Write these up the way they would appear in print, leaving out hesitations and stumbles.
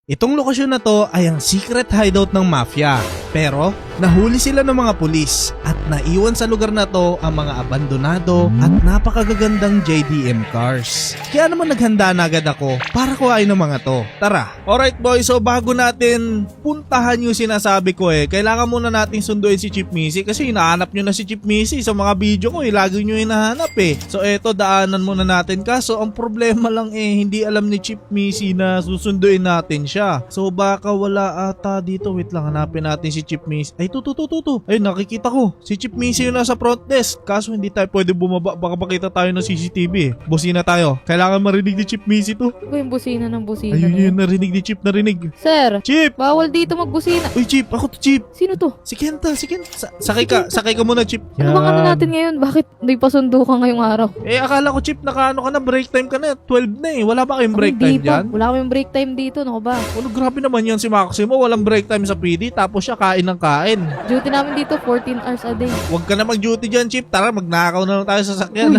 Itong lokasyon na to ay ang secret hideout ng mafia. Pero nahuli sila ng mga pulis at naiwan sa lugar na to ang mga abandonado at napakagagandang JDM cars. Kaya naman naghanda na agad ako para kuhain ng mga to. Tara! Alright boys, so bago natin puntahan yung sinasabi ko kailangan muna natin sunduin si Chief Missy kasi hinahanap nyo na si Chief Missy sa mga video ko lagi nyo hinahanap So eto, daanan muna natin, kaso ang problema lang hindi alam ni Chief Missy na susunduin natin siya. So baka wala ata dito. Wait lang, hanapin natin si Chief Missy. Ay, to. Ay, nakikita ko. Si Chief Missy yung nasa front desk. Kaso hindi tayo pwede bumaba. Baka makita tayo ng CCTV Busina tayo. Kailangan marinig ni Chief Missy to. Ano yung busina ng busina? Ayun yun, narinig ni Chief, narinig. Sir, Chief! bawal dito magbusina. Uy, Chief! Ako to, Chief! Sino to? Si Kenta. Sakay ka muna, Chief. Ano bang ano natin ngayon? Bakit may pasundo ka ngayong araw? Akala ko, Chief, nakaano ka na, break time ka na. 12 na Wala ba kayong break time Hindi pa. dyan? Wala kaming break time dito. Ano ba? Grabe naman yan si Maximo. Walang break time sa PD, tapos siya kain ng kain. Duty namin dito 14 hours a day. Huwag ka na mag-duty dyan, Chief. Tara, magnakaw na lang tayo sa sakyan.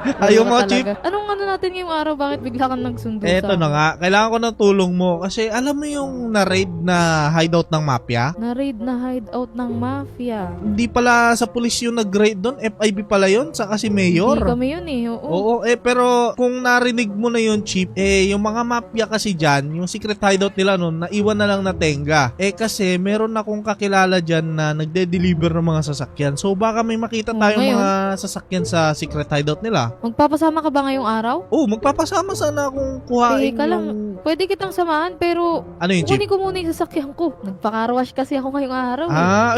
Ayaw mo, Wala ka Chief? talaga. Anong ano natin ngayong araw? Bakit bigla kang nagsundo Eto sa na nga, kailangan ko ng tulong mo. Kasi alam mo yung na-raid na hideout ng mafia? Na-raid na hideout ng mafia. Hindi pala sa pulis yung nag-raid doon. FIB pala yun, saka si Mayor. Hindi kami yun Oo. Oo, pero kung narinig mo na yun, Chief, yung mga mafia kasi dyan, yung secret hideout nila nun, naiwan na lang na tenga. Kasi meron akong kakilala dyan na nagde-deliver ng mga sasakyan. So baka may makita tayong ngayon, mga sasakyan sa secret hideout nila. Magpapasama ka ba ngayong araw? Magpapasama sana akong kuhain Teka lang. yung... Pwede kitang samahan pero Ano yun, Chief? kunin ko muna yung sasakyan ko. Nagpa-carwash kasi ako ngayong araw.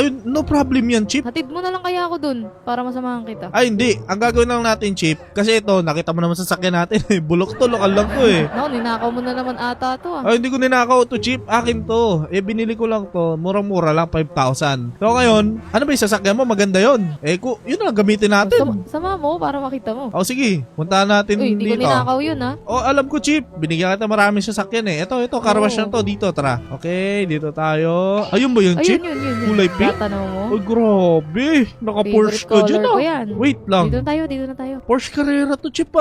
Ayun, no problem yan, Chief. Hatid mo na lang kaya ako dun para masamahan kita. Ay, hindi. Ang gagawin lang natin, Chief, kasi ito, nakita mo naman sa sasakyan natin, bulok to, lokal lang to Naku, ninakaw mo na naman ata to Ay, hindi ko ninakaw to, Chief. Akin to. Binili ko lang to. Murang-mura lang, 5,000. So, ngayon, ano ba yung sasakyan mo? Maganda yon. Yun na lang gamitin natin. Sama mo para makita mo. Sige. Puntahan natin Uy, hindi ko dito. ninakaw yun Alam ko, Chief. Binigyan kita maraming sasakyan Ito, carwash na to. Dito, tara. Okay, dito tayo. Ayun ba yun, Chief? Yun. Kulay pink? Tatanaw mo. Ay, grabe. Naka-Porsche ka Favorite dyan, color ko yan. Wait lang. Dito na tayo. Porsche Carrera to, Chief,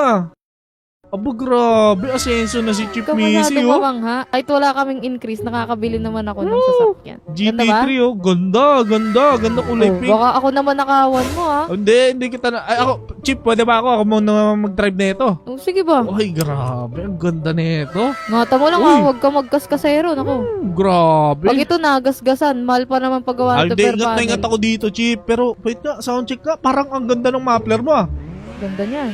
Aba, grabe. Asenso na si Chief Ikaw Missy, masyado mamangha. Kahit wala kaming increase, nakakabili naman ako ng sasakyan. GT3, Ganda kulay pink. Baka ako naman nakawan mo, Hindi kita na. Ay, ako, Chief, pwede ba ako? Ako muna mag-drive na ito. Sige ba? Ay, grabe. Ang ganda nito. Ngata mo lang Uy. huwag ka magkaskasero. Naku. Grabe. Pag ito nagasgasan, mahal pa naman paggawa Ay, ng hindi, per ingat na panel. ingat ako dito, Chief. Pero, wait nga, sound check ka. Parang ang ganda ng muffler mo, Ganda niyan.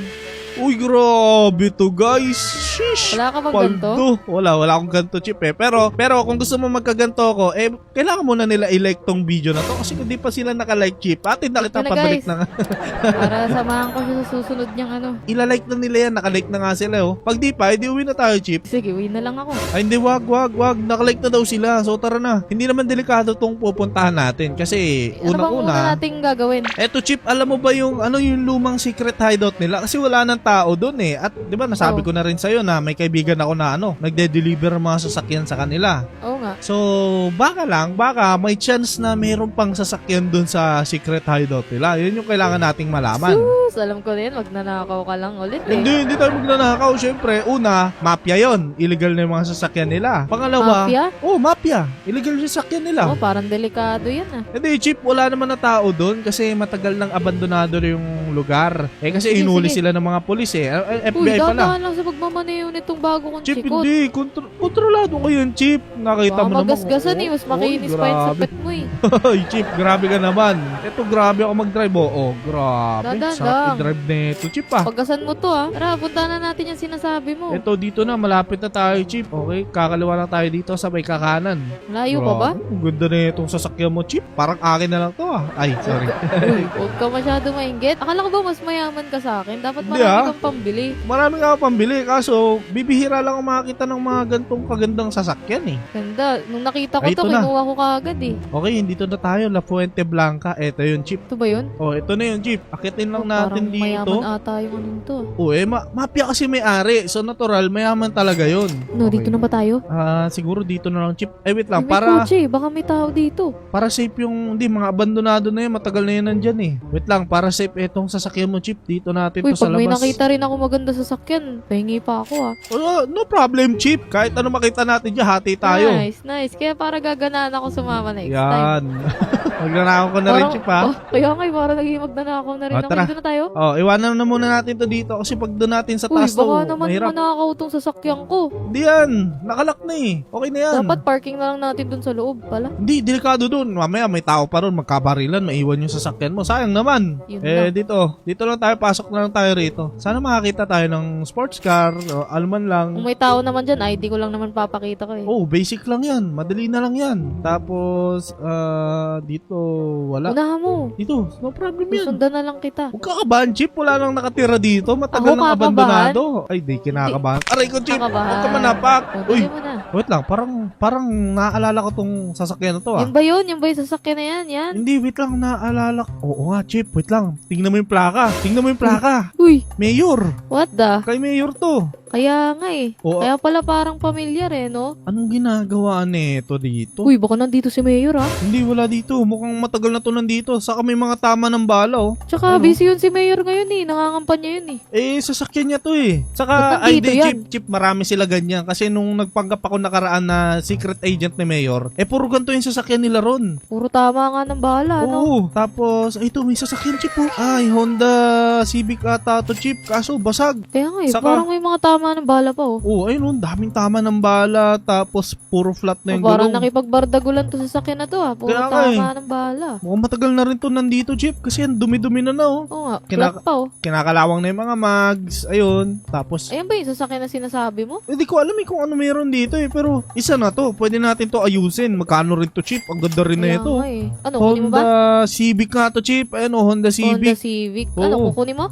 Uy, grabe to, guys. Sheesh. Wala ka bang ganito? Paldo. Wala akong ganito, Chief Pero kung gusto mo magkaganto ko, kailangan muna nila i-like tong video na to. Kasi kung di pa sila naka-like, Chief, atin na kita Ito na, pabalik guys. na nga. Para samahan ko siya sa susunod niyang Ila-like na nila yan, naka-like na nga sila, Pag di pa, edi uwi na tayo, Chief. Sige, uwi na lang ako. Ay, hindi, wag. Naka-like na daw sila. So, tara na. Hindi naman delikado tong pupuntahan natin. Kasi, Ano bang una unang-una, nating gagawin? eto, Chief, alam mo ba yung lumang secret hideout nila? Kasi wala nang tao doon At, di ba, nasabi ko na rin sa'yo na may kaibigan ako na nagde-deliver ng mga sasakyan sa kanila. Oo nga. So, baka may chance na mayroon pang sasakyan doon sa secret hideout nila. Yun yung kailangan nating malaman. Sus, alam ko na yan. Magnanakaw ka lang ulit Hindi tayo magnanakaw. Siyempre, una, mafia yon. Illegal na yung mga sasakyan nila. Pangalawa, Mafia? Mafia. Illegal yung sasakyan nila. Parang delikado yan Hindi, Chief, wala naman na tao doon kasi matagal nang abandonado yung lugar. Kasi Sige, inuli sige. sila ng mga pulis Uy, FBI pala. dahan lang sa pagmamaneho nitong bago kong Chief, chikot. hindi. Kontrolado ko yun, Chief. Nakita mo naman. Magasgasan mas makinis pa yung sapet mo Ay, Chief, grabe ka naman. Ito, grabe ako mag-drive. Grabe. Dadan Sarap lang. i-drive nito, Chief, Paggasan mo to Tara, punta na natin yung sinasabi mo. Ito, dito na. Malapit na tayo, Chief. Okay, kakaliwa lang tayo dito sa may kakanan. Layo pa ba? Ang ganda na itong sasakyan mo, Chief. Parang akin na lang to, Ay, sorry. Uy, huwag ka masyado mainggit. Akala ko ba mas mayaman ka sa akin? Dapat Hindi, marami kang pambili. Marami nga ako pambili. Kaso, bibihira lang ako makakita ng mga gantong kagandang sasakyan, Ganda. nung nakita ko Ay, to, ito na. kinuha ko kaagad eh. Okay, dito na tayo. La Fuente Blanca. Eto yung Chip. Ito ba yun? Oh, ito na yung Chip. Akitin lang natin Parang dito. mayaman ata yung anong to. Mafia kasi may-ari. So, natural, mayaman talaga yun. No, dito na ba tayo? Siguro dito na lang, Chip. Wait lang. May Para kotse, baka may tao dito. safe yung, hindi, mga abandonado na yun. Matagal na yun nandyan eh. Wait lang, para safe etong sasakyan mo, Chip. Dito natin Uy, to sa pag may labas. nakita rin ako maganda sa sakyan, pahingi pa ako ah. No problem, Chip. Kahit ano makita natin dyan, hati tayo. Nice. Kaya para gaganaan ako sumama next time. Yan. Magnanakaw ko na rin, Chip, ha? Kaya nga, parang naging magnanakaw na rin ako. Tara. Dito na tayo? Iwanan na muna natin to dito kasi pag doon natin sa Uy, taas to, baka naman mahirap. manakaw tong sasakyan ko. Hindi yan. Nakalak na eh. Okay na yan. Dapat parking na lang natin dun sa loob pala. Hindi, delikado doon. Mamaya may tao pa ron, magkabarilan, maiwan yung sasakyan mo. Sayang naman. Yun lang. Dito lang tayo, pasok na lang tayo rito. Sana makakita tayo ng sports car, o alman lang. Kung may tao naman dyan, ID ko lang naman papakita ko eh. Basic lang yan. Madali na lang yan. Tapos, dito, wala. Unahan mo. Dito, no problem yan. Susundan na lang kita. Huwag kakabahan, Chip. Wala nang nakatira dito. Matagal Ako nang kakabahan? abandonado. Ay, di kinakabahan. Aray ko, Chip. Kakabahan. Huwag ka manapak. Uy, Tuloy mo na. wait lang. Parang naaalala ko tong sasakyan na to, ah. Yun ba yun? Yung ba yung sasakyan na yan? Yan? Hindi, wait lang. Naaalala ko. Oo nga, Chip. Wait lang. Tingnan mo yung plaka. Uy, Mayor. what the? Kay Mayor to. Kaya nga eh. Oo. Kaya pala parang pamilyar eh, no? Anong ginagawa nito dito? Uy, baka nandito si Mayor ah. Hindi, wala dito. Mukhang matagal na to nandito. Saka may mga tama ng bala, oh. Tsaka Ano? busy yun si Mayor ngayon eh. Nangangampanya yun eh. Sasakyan niya to eh. Ba't Saka, nandito yan? Chip, marami sila ganyan. Kasi nung nagpanggap ako nakaraan na secret agent ni Mayor, puro ganito yung sasakyan nila ron. Puro tama nga ng bahala, no? Oo. Tapos, ito, may sasakyan, Chip, oh. Ay, Honda Civic ata to, Chip. Kaso, basag. Kaya nga eh. Saka- Parang may mga tama ng bahala pa oh. Ayun, daming tama ng bala. Tapos, puro flat na yung Parang gulong. nakipagbardagulan to sa sakyan na to ah. Puro Kaya nga tama ng bahala. Mukhang matagal na rin to nandito, Chip. Kasi ang dumi-dumi na oh. Oo nga, Kinaka- flat pa oh. Kinakalawang na yung mga mags. Ayun. Tapos, Ayan ba yung sasakyan na sinasabi mo? hindi ko alam kung ano meron dito eh. Pero, isa na to. Pwede natin to ayusin. Magkano rin to, Chip? Ang ganda rin na Kaya ito. nga eh. Ano, kunin mo ba? Honda Civic nga to, Chip. Ayun, Honda Honda Civic. Civic. Oo. Ano, kukunin mo?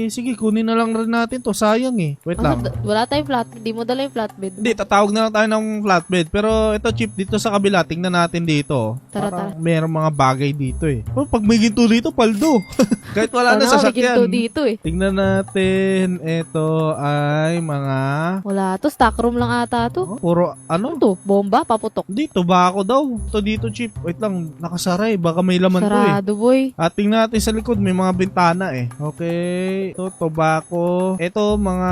Sige, kunin na lang rin natin to. Sayang eh. Wait lang. Wala tayong flat. Hindi mo dala yung flatbed. Hindi, tatawag na lang tayo ng flatbed. Pero ito, Chip, dito sa kabila, tingnan natin dito. Tara, Parang merong mga bagay dito eh. Pag may ginto dito, paldo. Kahit wala na Sana nga, may ginto sasakyan. dito eh. Tingnan natin. Ito ay mga... Wala to. Stock room lang ata to. Puro Ano ano? to? Bomba? Paputok. Hindi, tobacco daw. Ito dito, Chip. Wait lang, nakasaray. Baka may laman to eh. Sarado boy. At tingnan natin sa likod, may mga bintana eh. Okay. Ito, tobacco. Ito, mga...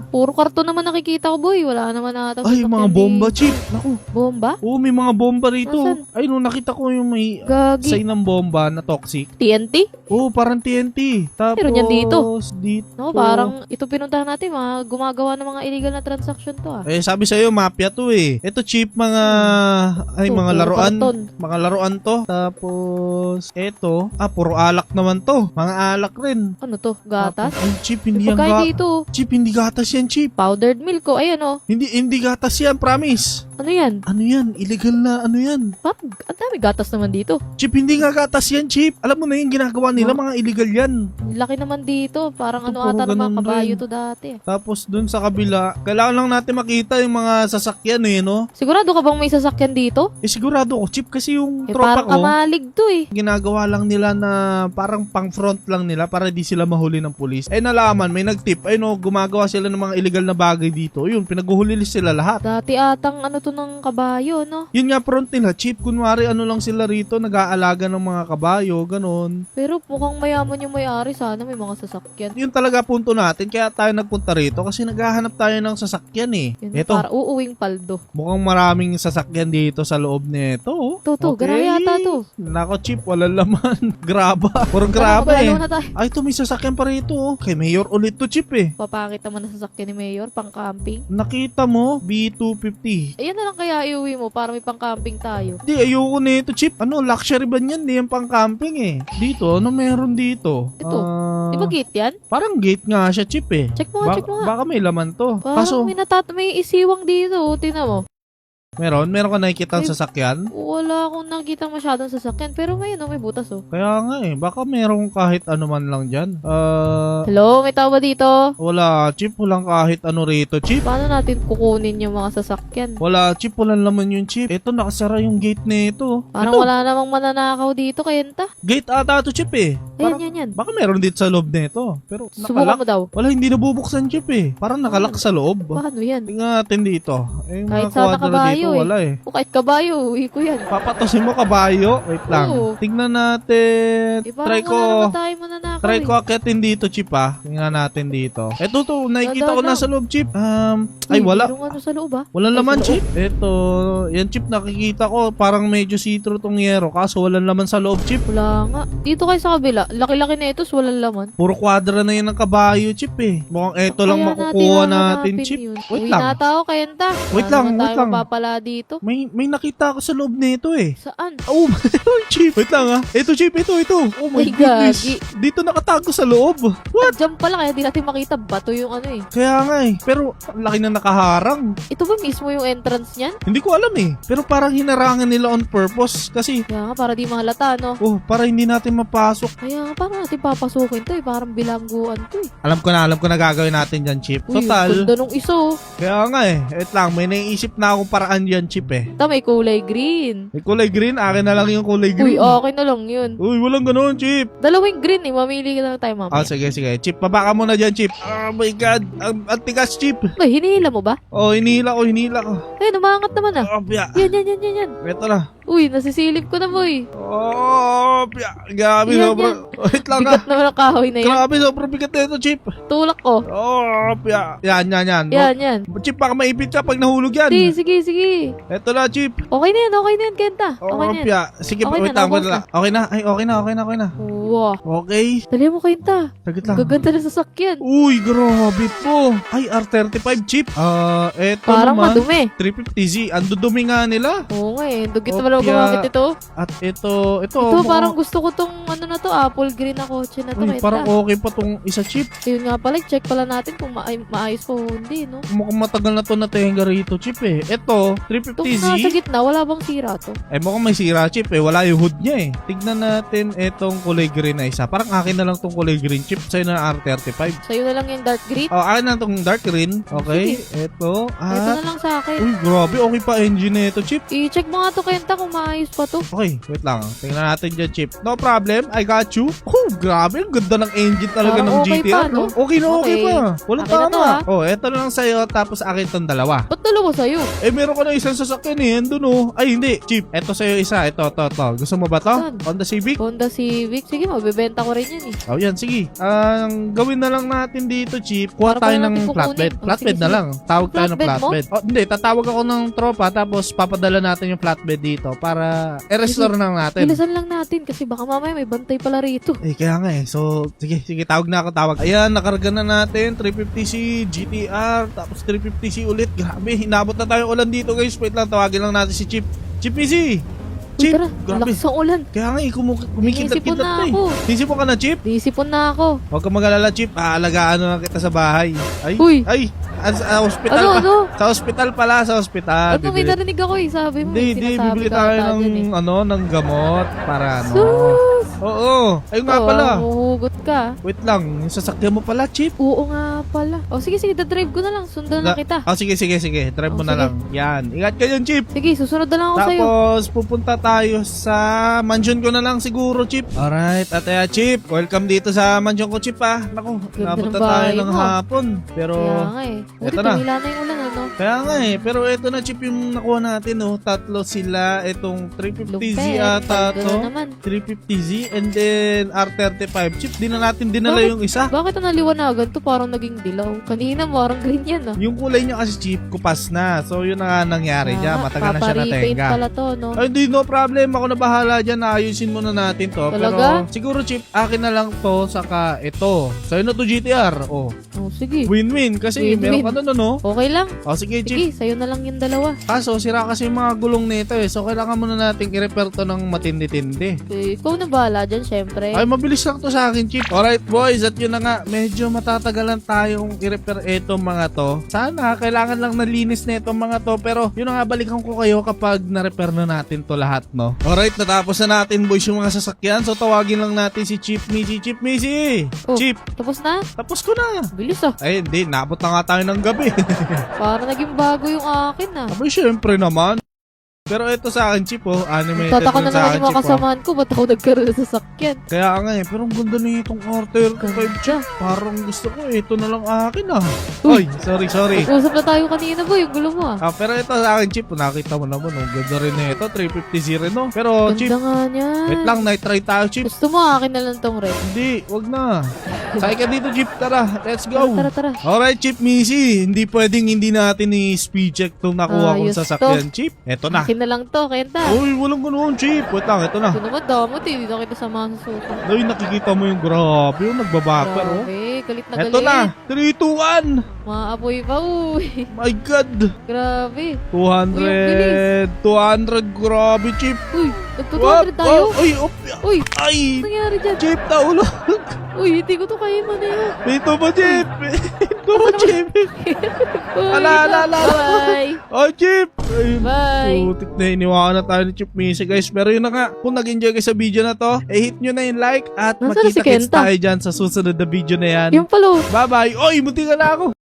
Puro karton naman nakikita ko boy. Wala naman ata. Ay, mga bomba, Chip. Naku. Bomba? Oo, may mga bomba rito. Nasaan? Ay, nung nakita ko yung may Gagi. sign ng bomba na toxic. TNT? Oo, parang TNT. Tapos, Meron yan dito. dito. No, parang ito pinuntahan natin. Mga gumagawa ng mga illegal na transaction to ah. Sabi sa'yo, mafia to eh. Ito, Chip, mga... Ay, Ito, mga puro laruan. karton. Mga laruan to. Tapos, eto. Puro alak naman to. Mga alak rin. Ano to? Gatas? Ay, Chip, hindi yan Pagkain dito. Chip, hindi gatas yan, Chip. Powdered milk ko. Ayan oh. Hindi gatas yan, promise. Ano yan? Ano yan? Illegal na ano yan? Bakit? Ang dami gatas naman dito. Chip, hindi nga gatas yan, Chip. Alam mo na yung ginagawa nila, mga illegal yan. Ang laki naman dito. Parang Ito, ano puro ata ng mga ganun kabayo rin. to dati. Tapos dun sa kabila, kailangan lang natin makita yung mga sasakyan eh, no? Sigurado ka bang may sasakyan dito? Sigurado ko, Chip, kasi yung tropa Parang ko, kamalig to eh. ginagawa lang nila na parang pang front lang nila para di sila mahuli ng pulis. Nalaman, may nagtip, no, gumagawa sila ng mga illegal na bagay dito. Yun, pinaguhuli sila lahat. Dati atang ano to ng kabayo, no? Yun nga front nila, Chip, kunwari ano lang sila rito, nag-aalaga ng mga kabayo, ganon. Pero mukhang mayaman yung may-ari. Sana may mga sasakyan. Yun talaga punto natin, kaya tayo nagpunta rito kasi naghahanap tayo ng sasakyan eh. Yun, Ito, para uuwing paldo. mukhang maraming sasakyan dito sa loob nito. Oh. To, garaya yata to. Nako, Chip, walang laman. Graba. Puro graba eh. Magdalaw na tayo. Ay, ito may sasakyan pa rito. Oh. Kay Mayor ulit to, Chip eh. Papakit naman na sasakyan ni Mayor, pang camping. Nakita mo, B250. Ayan na lang kaya iuwi mo para may pang camping tayo. Di, ayoko nito, Chip. Ano, luxury van yan. Di yan pang camping eh. Dito, ano meron dito? Ito, Di ba gate yan? Parang gate nga siya, Chip eh. Check mo nga, check mo nga. Baka may laman to. Parang Kaso, may isiwang dito. Tingnan mo. Meron ka nakikita May- sasakyan? Wala akong nakita masyadong sasakyan. Pero may, may butas oh. Kaya nga eh, baka meron kahit ano man lang dyan. Hello, may tao ba dito? Wala, Chip. Walang kahit ano rito, Chip. Paano natin kukunin yung mga sasakyan? Wala, Chip. Walang laman yung Chip. Ito, nakasara yung gate nito. Parang Ito, wala namang mananakaw dito, Kenta. gate ata to, Chip eh. Parang, Yan. baka meron dito sa loob nito. Pero Subukan nakalak. mo daw. Wala, hindi nabubuksan, Chip eh. Parang nakalak sa loob. Paano yan? Tingnan natin dito. Eh, yung Kahit mga sana kwadro kabayo dito, eh. wala eh. O kahit kabayo, uwi ko yan. Papatosin mo kabayo. Wait lang. Oo. Tingnan natin. Eh, parang Try ko. wala naman tayo mananakaw Try eh. ko akitin dito, Chip ah. Tingnan natin dito. Eto to, nakikita ko Daw. nasa loob, Chip. Ay, Uy, wala. merong ano sa loob ah. Walang Ay, laman, sa loob. Chip. Eto, yan, Chip, nakikita ko. Parang medyo see-through tong yero. Kaso walang laman sa loob, Chip. Wala nga. Dito kayo sa kabila. Laki-laki na ito, walang laman. Puro kwadra na yan ng kabayo, Chip eh. Mukhang eto lang Kaya makukuha natin, hahanapin Chip. yun. Wait Uwi lang. na tao, Kenta. Wait Paano lang, naman wait tayo lang. mapapala dito? May nakita ko sa loob nito eh. Saan? Oh, Chip. Wait lang ah. Ito, Chip. Ito. Oh my Ay, goodness. gagi. Dito nakatago sa loob. What? Diyan pala, kaya di natin makita. Bato yung ano eh. Kaya nga eh. Pero ang laki na nakaharang. Ito ba mismo yung entrance niyan? Hindi ko alam eh. Pero parang hinarangan nila on purpose. Kasi, Kaya nga, para di mahalata, no? para hindi natin mapasok. Kaya nga, paano natin papasukin to eh? Parang bilangguan to eh. Alam ko na gagawin natin dyan, Chip. Uy, Total. ganda nung iso. Kaya nga eh. Wait lang, may naiisip na akong paraan dyan, Chip eh. Ito, may kulay green. May kulay green, akin na lang yung kulay Uy, green. okay na lang yun. Uy, walang ganun, Chip. Dalawang green eh. Mamili ka na tayo, mamaya. Sige. Chip, baba ka muna dyan, Chip. Oh my God. Ang tigas, Chip. Uy, hinihila mo ba? Oh, hinila ko. Ay, umangat naman ah. Oh, piya. Yan. Ito na. Uy, nasisilip ko na, boy. Oh, piya. Grabe, Yan, sobrang. Wait lang ah. Bigat naman ang kahoy na yan. Grabe, sobrang bigat na ito, Chip. Tulak ko. Oh, piya. Yan. Yan. Chip, baka maipit ka pag nahulog yan. Sige. Ito na, Chip. Okay na yan, Kenta. Okay Oh, na yan. piya. Sige, Okay wait na, lang. naubos na. Okay na. Ay, okay na. Wow. Okay. Dali mo, Kenta. Saglit lang. Gaganda na sasakyan. Uy, grabe po. Ay, R35 Chip. Eto Parang naman. madumi. 350Z. Ang dudumi nga nila. Oo nga eh. Dugit Oh, naman ako kaya- gumamit ito. At ito. Ito, parang gusto ko tong ano na to, apple green na kotse na to. Uy, Kenta. parang okay pa tong isa, Chip. Yun nga pala, check pala natin kung maayos pa o hindi, no? Mukhang matagal na to natenga rito, Chip eh. Ito, Itong nasa 350Z. gitna, wala bang sira to? Mukhang may sira, Chip eh. Wala yung hood niya eh. Tignan natin itong kulay green na isa. Parang akin na lang tong kulay green, Chip. Sa'yo na R35. Sa'yo na lang yung dark green. Oh, akin na tong dark green. Okay. Ito. Ito na lang sa akin. Uy, grabe. Okay pa engine na ito, Chip. I-check mo nga to, Kenta, kung maayos pa to. Okay, wait lang. Tingnan natin dyan, Chip. No problem, I got you. Oh, grabe. Ang ganda ng engine talaga Parang ng okay GTR, pa, no? no? Okay na okay Okay. pa. Walang Akin na tama. to, ha? Oh, eto na lang sa'yo, tapos akin tong dalawa. Ba't dalawa sa'yo? Meron ko na isang sasakyan eh. Andun, oh. Ay, hindi. Chip, eto sa'yo isa. Ito. Gusto mo ba to? Saan? Honda Civic? Honda Civic. Sige, mabibenta ko rin yan eh. Oh, yan. Sige. Ang gawin na lang natin dito, Chip. Kuha Para tayo paano ng natin kukunin? flatbed. Oh, Flatbed sige, na sige. lang. Tawag tayo ng Flatbed mo? flatbed. Oh, hindi. Tatawag ako ng tropa, tapos papadala natin yung flatbed dito para i-restore na natin. Bilisan lang natin kasi baka mamaya may bantay pala rito. Kaya nga eh. So, sige, tawag na ako. Ayan, nakarga na natin. 350C, GTR, tapos 350C ulit. Grabe, hinabot na tayo ulan dito guys. Wait lang, tawagin lang natin si Chip. Chip Easy! Uy, Chip, tara, grabe. lakas ang ulan. Kaya nga eh, Inisipon kumikita-kita na to eh. ako. Isipon ka na, Chip? Naisipon na ako. Huwag ka mag-alala, Chip. Aalagaan na lang kita sa bahay. Ay, Uy. sa hospital pa. Ano? Sa hospital pala, sa hospital. Ano, may narinig ako eh. Sabi mo, may Hindi, sinasabi bibili ka tayo ata ng, dyan eh. ng gamot para Sus! Oo. Ayun nga Oo, pala. mahuhugot ka. Wait lang, yung sasakyan mo pala, Chip. Oo nga pala. O sige, dadrive ko na lang. Sundan na kita. Sige. Drive mo na sige. lang. Yan. Ingat ka dyan, Chip. Sige, susunod na lang ako sa'yo. Tapos, pupunta tayo sa mansion ko na lang siguro, Chip. Alright, ataya, Chip. Welcome dito sa mansion ko, Chip, ah. Naku, Ganda napunta ng bahay tayo ng mo. hapon. Pero, Kaya nga eh. Buti eto na. tumila na yung ulan, ano? kaya nga eh. Pero eto na, Chip, yung nakuha natin, oh. Tatlo sila. Itong 350Z Lupet. ata Ganda to. naman. 350Z and then R35. Chip, di na natin dinala Bakit? yung isa. Bakit ang naliwanagan to parang naging dilaw? Kanina parang green yan ah. Yung kulay niya kasi, Chip, kupas na. So, yun na nga nangyari niya. Matagal na siya paparepaint natenga. pala to, no? Ay, hindi, no problem. Ako na bahala dyan. Ayusin muna natin to. Talaga? Pero siguro, Chip, akin na lang to. Saka ito. Sa'yo na to GTR. Oh. Oh, sige. Win-win kasi Win-win. meron ka nun, no? Okay lang. O sige, Chip. Sige, sa'yo na lang yung dalawa. Kaso, sira kasi yung mga gulong nito eh. So, kailangan muna nating i-repair to ng matindi-tindi. Eh, ikaw na bahala dyan, syempre. Ay, mabilis lang to sa akin, Chip. Alright, boys. At yun na nga, medyo matatagalan tayong i-repair itong mga to. Sana, kailangan lang nalinis na itong mga to. Pero, yun na nga, balikan ko kayo kapag na-repair na natin to lahat, no? Alright, natapos na natin, boys, yung mga sasakyan. So, tawagin lang natin si Chip Missy. Chip Missy! Oh, Chip! Tapos na? Tapos ko na. Bilis ah. Ay, hindi. Naabot na nga tayo ng gabi. Para naging bago yung akin ah. Abay, syempre naman. Pero ito sa akin, Chip, oh. Animated Tataka rin na sa naman akin, yung mga Chip, oh. kasamahan ko. Ba't ako nagkaroon ng sasakyan? Kaya nga eh, pero ang ganda na itong Arthur 5 Ganda. Parang gusto ko, ito na lang akin ah. Uy. Oy, sorry. Usap na tayo kanina ba yung gulo mo ah. Pero ito sa akin, Chip, nakita mo naman, ang ganda rin na ito, 350Z rin, no? Pero, Chip, Ganda nga niyan. wait lang, night-try tayo, Chip. Gusto mo akin na lang tong red. Hindi, wag na. Sakay ka dito, Chip, tara, let's go. Tara. Alright, Chip Missy, hindi pwedeng hindi natin i-speed check itong nakuha kong Ayos sasakyan, Chip. Eto na. Akin na lang to, Kenta. Uy, walang ganoon, Chip. Wait lang, ito na. Ito naman damot eh. Dito kita samahan sa susunod. Uy, nakikita mo yung grabe, yung nagbabacker, oh. Grabe, galit na galit. Eto na, 3, 2, 1. Maapoy pa, uy. My God. Grabe. 200. 200, grabe, Chip. Uy, nagtutuwa tayo. Uy, Uy, ay. ano nangyari dyan? Chip, naulog. Uy, hindi ko to kaya man yun. Dito ba, Chip? Dito ba, Chip? Uy, Ala. bye. Oh, Chip. Ay, Bye. putik na iniwakan na tayo ni Chip Missy, guys. Pero yun na nga, kung nag-enjoy kayo sa video na to, hit nyo na yung like at Nasaan na si magkita-kits Kenta? tayo dyan sa susunod na video na yan. Yung palo. Bye-bye. Oy, munti ka na ako.